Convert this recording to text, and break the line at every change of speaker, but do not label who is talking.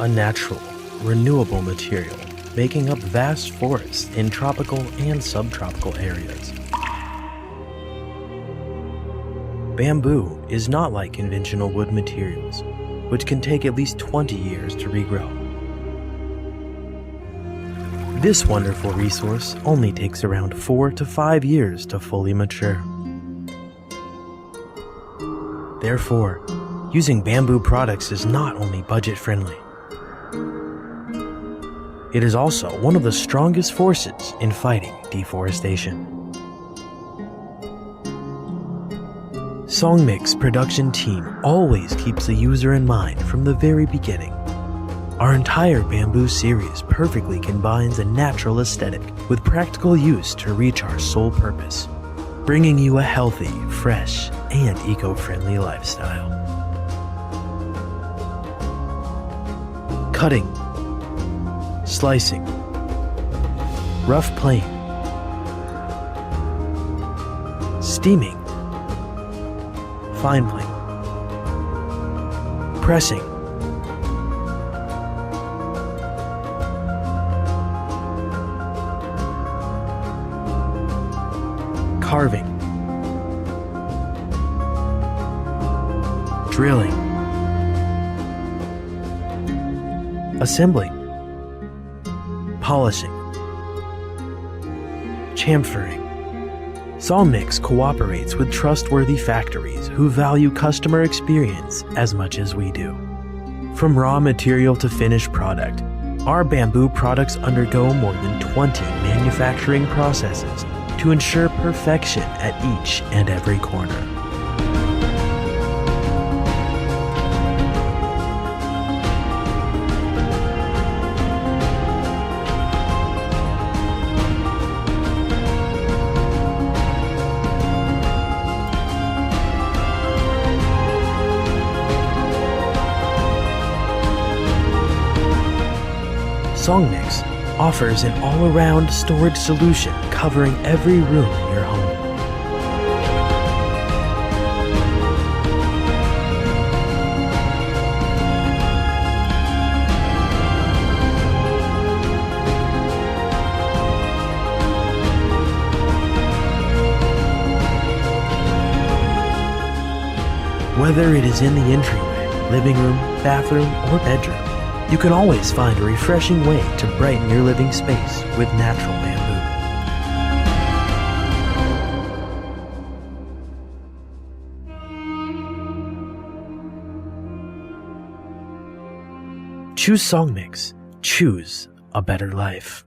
a natural, renewable material making up vast forests in tropical and subtropical areas. Bamboo is not like conventional wood materials, which can take at least 20 years to regrow. This wonderful resource only takes around 4 to 5 years to fully mature. Therefore, using bamboo products is not only budget-friendly, it is also one of the strongest forces in fighting deforestation. SONGMICS production team always keeps the user in mind from the very beginning. Our entire bamboo series perfectly combines a natural aesthetic with practical use to reach our sole purpose, bringing you a healthy, fresh, and eco-friendly lifestyle. Cutting, slicing, rough plane, steaming, fine plane, pressing, carving, drilling, assembling, polishing, chamfering. SONGMICS cooperates with trustworthy factories who value customer experience as much as we do. From raw material to finished product, our bamboo products undergo more than 20 manufacturing processes to ensure perfection at each and every corner. SONGMICS offers an all-around storage solution covering every room in your home. Whether it is in the entryway, living room, bathroom, or bedroom, you can always find a refreshing way to brighten your living space with natural bamboo. Choose SONGMICS. Choose a better life.